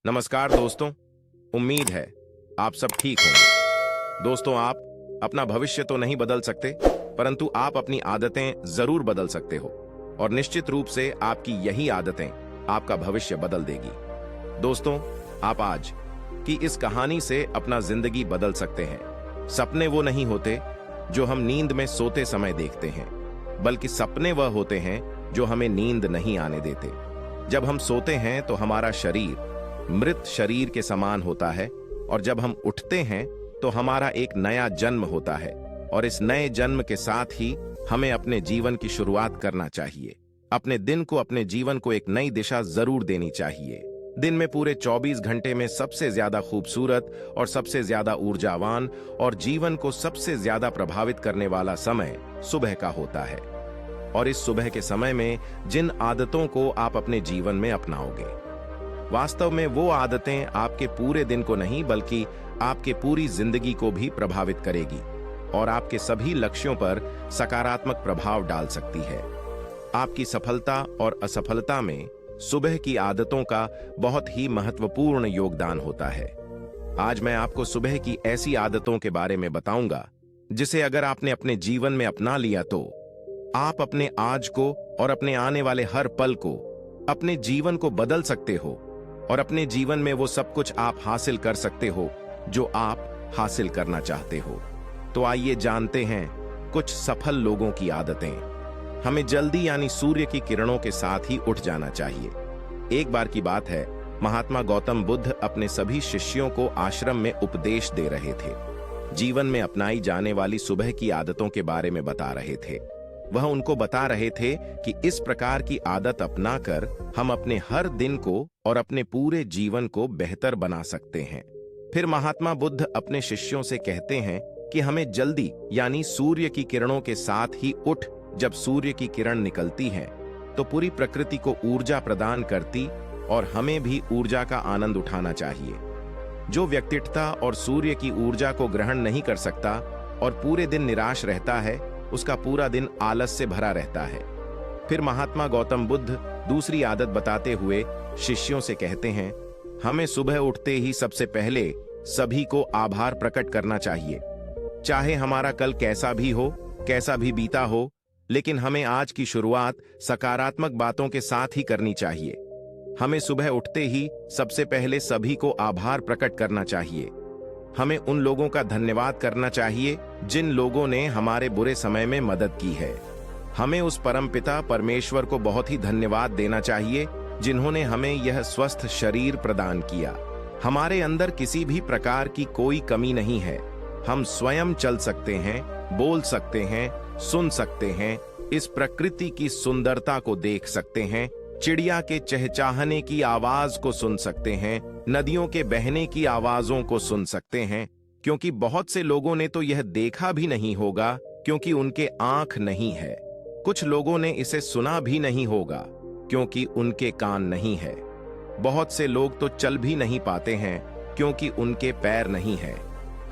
नमस्कार दोस्तों। उम्मीद है आप सब ठीक होंगे। दोस्तों, आप अपना भविष्य तो नहीं बदल सकते, परंतु आप अपनी आदतें जरूर बदल सकते हो और निश्चित रूप से आपकी यही आदतें आपका भविष्य बदल देगी। दोस्तों, आप आज की इस कहानी से अपना जिंदगी बदल सकते हैं। सपने वो नहीं होते जो हम नींद में सोते समय देखते हैं, बल्कि सपने वह होते हैं जो हमें नींद नहीं आने देते। जब हम सोते हैं तो हमारा शरीर मृत शरीर के समान होता है, और जब हम उठते हैं तो हमारा एक नया जन्म होता है, और इस नए जन्म के साथ ही हमें अपने जीवन की शुरुआत करना चाहिए। अपने दिन को, अपने जीवन को एक नई दिशा जरूर देनी चाहिए। दिन में पूरे 24 घंटे में सबसे ज्यादा खूबसूरत और सबसे ज्यादा ऊर्जावान और जीवन को सबसे ज्यादा प्रभावित करने वाला समय सुबह का होता है। और इस सुबह के समय में जिन आदतों को आप अपने जीवन में अपनाओगे, वास्तव में वो आदतें आपके पूरे दिन को नहीं बल्कि आपके पूरी जिंदगी को भी प्रभावित करेगी और आपके सभी लक्ष्यों पर सकारात्मक प्रभाव डाल सकती है। आपकी सफलता और असफलता में सुबह की आदतों का बहुत ही महत्वपूर्ण योगदान होता है। आज मैं आपको सुबह की ऐसी आदतों के बारे में बताऊंगा जिसे अगर आपने अपने जीवन में अपना लिया तो आप अपने आज को और अपने आने वाले हर पल को, अपने जीवन को बदल सकते हो और अपने जीवन में वो सब कुछ आप हासिल कर सकते हो जो आप हासिल करना चाहते हो। तो आइए जानते हैं कुछ सफल लोगों की आदतें। हमें जल्दी यानी सूर्य की किरणों के साथ ही उठ जाना चाहिए। एक बार की बात है, महात्मा गौतम बुद्ध अपने सभी शिष्यों को आश्रम में उपदेश दे रहे थे। जीवन में अपनाई जाने वाली सुबह की आदतों के बारे में बता रहे थे। वह उनको बता रहे थे कि इस प्रकार की आदत अपनाकर हम अपने हर दिन को और अपने पूरे जीवन को बेहतर बना सकते हैं। फिर महात्मा बुद्ध अपने शिष्यों से कहते हैं कि हमें जल्दी यानी सूर्य की किरणों के साथ ही उठ, जब सूर्य की किरण निकलती है तो पूरी प्रकृति को ऊर्जा प्रदान करती और हमें भी ऊर्जा का आनंद उठाना चाहिए। जो व्यक्तित्व और सूर्य की ऊर्जा को ग्रहण नहीं कर सकता और पूरे दिन निराश रहता है, उसका पूरा दिन आलस से भरा रहता है। फिर महात्मा गौतम बुद्ध दूसरी आदत बताते हुए शिष्यों से कहते हैं, हमें सुबह उठते ही सबसे पहले सभी को आभार प्रकट करना चाहिए। चाहे हमारा कल कैसा भी हो, कैसा भी बीता हो, लेकिन हमें आज की शुरुआत सकारात्मक बातों के साथ ही करनी चाहिए। हमें सुबह उठते ही सबसे पहले सभी को आभार प्रकट करना चाहिए। हमें उन लोगों का धन्यवाद करना चाहिए जिन लोगों ने हमारे बुरे समय में मदद की है। हमें उस परमपिता परमेश्वर को बहुत ही धन्यवाद देना चाहिए जिन्होंने हमें यह स्वस्थ शरीर प्रदान किया। हमारे अंदर किसी भी प्रकार की कोई कमी नहीं है। हम स्वयं चल सकते हैं, बोल सकते हैं, सुन सकते हैं, इस प्रकृति की सुंदरता को देख सकते हैं, चिड़िया के चहचहाने की आवाज को सुन सकते हैं, नदियों के बहने की आवाजों को सुन सकते हैं, क्योंकि बहुत से लोगों ने तो यह देखा भी नहीं होगा क्योंकि उनके आंख नहीं है। कुछ लोगों ने इसे सुना भी नहीं होगा क्योंकि उनके कान नहीं है। बहुत से लोग तो चल भी नहीं पाते हैं क्योंकि उनके पैर नहीं है।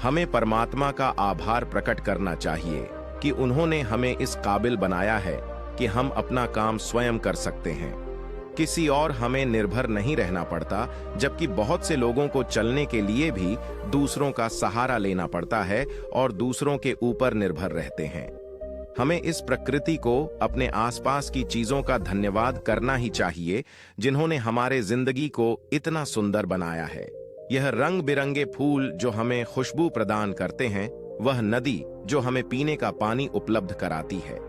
हमें परमात्मा का आभार प्रकट करना चाहिए कि उन्होंने हमें इस काबिल बनाया है कि हम अपना काम स्वयं कर सकते हैं। किसी और हमें निर्भर नहीं रहना पड़ता, जबकि बहुत से लोगों को चलने के लिए भी दूसरों का सहारा लेना पड़ता है और दूसरों के ऊपर निर्भर रहते हैं। हमें इस प्रकृति को, अपने आसपास की चीजों का धन्यवाद करना ही चाहिए जिन्होंने हमारे जिंदगी को इतना सुंदर बनाया है। यह रंग बिरंगे फूल जो हमें खुशबू प्रदान करते हैं, वह नदी जो हमें पीने का पानी उपलब्ध कराती है,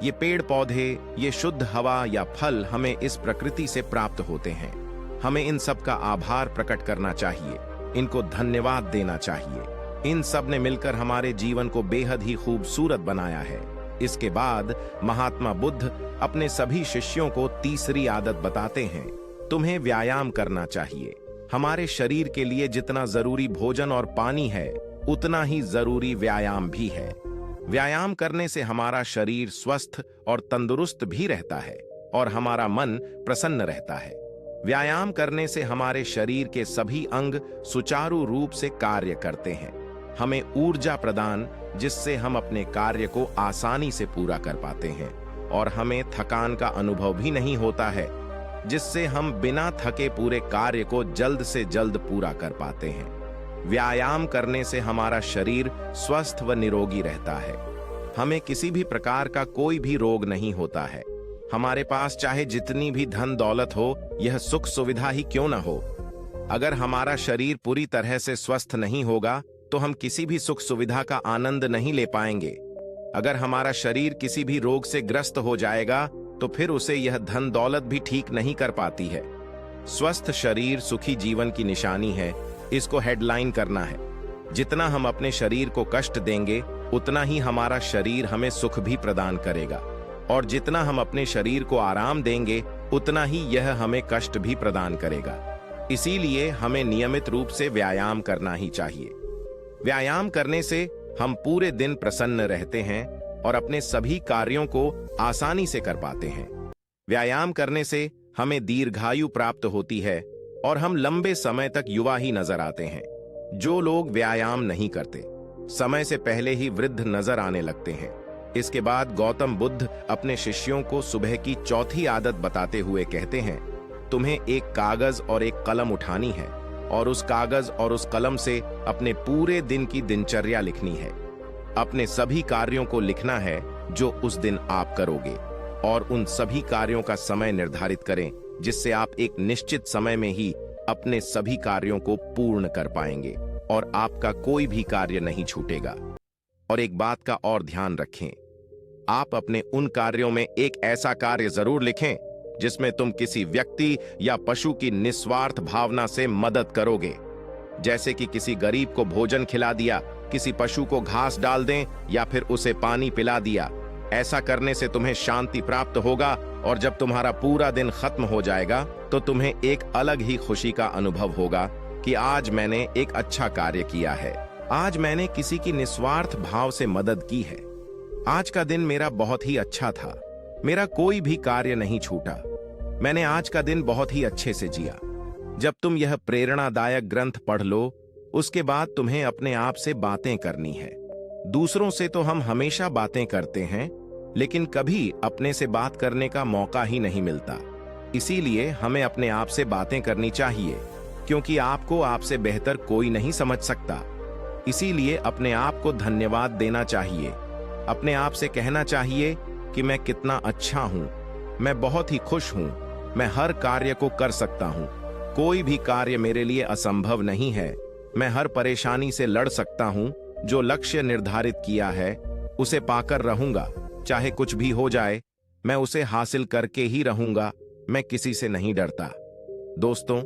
ये पेड़ पौधे, ये शुद्ध हवा या फल हमें इस प्रकृति से प्राप्त होते हैं। हमें इन सब का आभार प्रकट करना चाहिए, इनको धन्यवाद देना चाहिए। इन सब ने मिलकर हमारे जीवन को बेहद ही खूबसूरत बनाया है। इसके बाद महात्मा बुद्ध अपने सभी शिष्यों को तीसरी आदत बताते हैं, तुम्हें व्यायाम करना चाहिए। हमारे शरीर के लिए जितना जरूरी भोजन और पानी है, उतना ही जरूरी व्यायाम भी है। व्यायाम करने से हमारा शरीर स्वस्थ और तंदुरुस्त भी रहता है और हमारा मन प्रसन्न रहता है। व्यायाम करने से हमारे शरीर के सभी अंग सुचारू रूप से कार्य करते हैं। हमें ऊर्जा प्रदान, जिससे हम अपने कार्य को आसानी से पूरा कर पाते हैं और हमें थकान का अनुभव भी नहीं होता है। जिससे हम बिना थके पूरे कार्य को जल्द से जल्द पूरा कर पाते हैं। व्यायाम करने से हमारा शरीर स्वस्थ व निरोगी रहता है। हमें किसी भी प्रकार का कोई भी रोग नहीं होता है। हमारे पास चाहे जितनी भी धन दौलत हो, यह सुख सुविधा ही क्यों न हो, अगर हमारा शरीर पूरी तरह से स्वस्थ नहीं होगा तो हम किसी भी सुख सुविधा का आनंद नहीं ले पाएंगे। अगर हमारा शरीर किसी भी रोग से ग्रस्त हो जाएगा तो फिर उसे यह धन दौलत भी ठीक नहीं कर पाती है। स्वस्थ शरीर सुखी जीवन की निशानी है, इसको हेडलाइन करना है। जितना हम अपने शरीर को कष्ट देंगे उतना ही हमारा शरीर हमें सुख भी प्रदान करेगा, और जितना हम अपने शरीर को आराम देंगे उतना ही यह हमें कष्ट भी प्रदान करेगा। इसीलिए हमें नियमित रूप से व्यायाम करना ही चाहिए। व्यायाम करने से हम पूरे दिन प्रसन्न रहते हैं और अपने सभी कार्यों को आसानी से कर पाते हैं। व्यायाम करने से हमें दीर्घायु प्राप्त होती है और हम लंबे समय तक युवा ही नजर आते हैं। जो लोग व्यायाम नहीं करते, समय से पहले ही वृद्ध नजर आने लगते हैं। इसके बाद गौतम बुद्ध अपने शिष्यों को सुबह की चौथी आदत बताते हुए कहते हैं, तुम्हें एक कागज और एक कलम उठानी है और उस कागज और उस कलम से अपने पूरे दिन की दिनचर्या लिखनी है। अपने सभी कार्यों को लिखना है जो उस दिन आप करोगे, और उन सभी कार्यों का समय निर्धारित करें जिससे आप एक निश्चित समय में ही अपने सभी कार्यों को पूर्ण कर पाएंगे और आपका कोई भी कार्य नहीं छूटेगा। और एक बात का और ध्यान रखें, आप अपने उन कार्यों में एक ऐसा कार्य जरूर लिखें जिसमें तुम किसी व्यक्ति या पशु की निस्वार्थ भावना से मदद करोगे। जैसे कि किसी गरीब को भोजन खिला दिया, किसी पशु को घास डाल दें या फिर उसे पानी पिला दिया। ऐसा करने से तुम्हें शांति प्राप्त होगा और जब तुम्हारा पूरा दिन खत्म हो जाएगा तो तुम्हें एक अलग ही खुशी का अनुभव होगा कि आज मैंने एक अच्छा कार्य किया है, आज मैंने किसी की निस्वार्थ भाव से मदद की है। आज का दिन मेरा बहुत ही अच्छा था, मेरा कोई भी कार्य नहीं छूटा, मैंने आज का दिन बहुत ही अच्छे से जिया। जब तुम यह प्रेरणादायक ग्रंथ पढ़ लो, उसके बाद तुम्हें अपने आप से बातें करनी है। दूसरों से तो हम हमेशा बातें करते हैं, लेकिन कभी अपने से बात करने का मौका ही नहीं मिलता। इसीलिए हमें अपने आप से बातें करनी चाहिए, क्योंकि आपको आपसे बेहतर कोई नहीं समझ सकता। इसीलिए अपने आप को धन्यवाद देना चाहिए। अपने आप से कहना चाहिए कि मैं कितना अच्छा हूं, मैं बहुत ही खुश हूं, मैं हर कार्य को कर सकता हूं, कोई भी कार्य मेरे लिए असंभव नहीं है, मैं हर परेशानी से लड़ सकता हूं, जो लक्ष्य निर्धारित किया है उसे पाकर रहूंगा, चाहे कुछ भी हो जाए मैं उसे हासिल करके ही रहूंगा, मैं किसी से नहीं डरता। दोस्तों,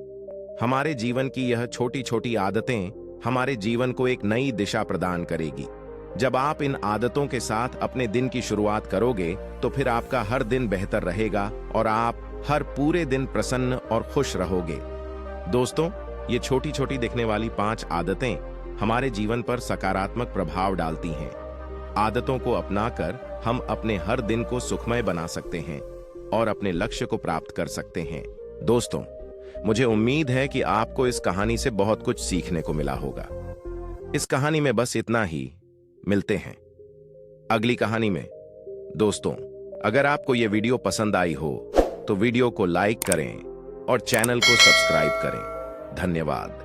हमारे जीवन की यह छोटी छोटी आदतें हमारे जीवन को एक नई दिशा प्रदान करेगी। जब आप इन आदतों के साथ अपने दिन की शुरुआत करोगे तो फिर आपका हर दिन बेहतर रहेगा और आप हर पूरे दिन प्रसन्न और खुश रहोगे। दोस्तों, ये छोटी छोटी दिखने वाली 5 आदतें हमारे जीवन पर सकारात्मक प्रभाव डालती हैं। आदतों को अपनाकर हम अपने हर दिन को सुखमय बना सकते हैं और अपने लक्ष्य को प्राप्त कर सकते हैं। दोस्तों, मुझे उम्मीद है कि आपको इस कहानी से बहुत कुछ सीखने को मिला होगा। इस कहानी में बस इतना ही। मिलते हैं अगली कहानी में। दोस्तों, अगर आपको यह वीडियो पसंद आई हो तो वीडियो को लाइक करें और चैनल को सब्सक्राइब करें। धन्यवाद।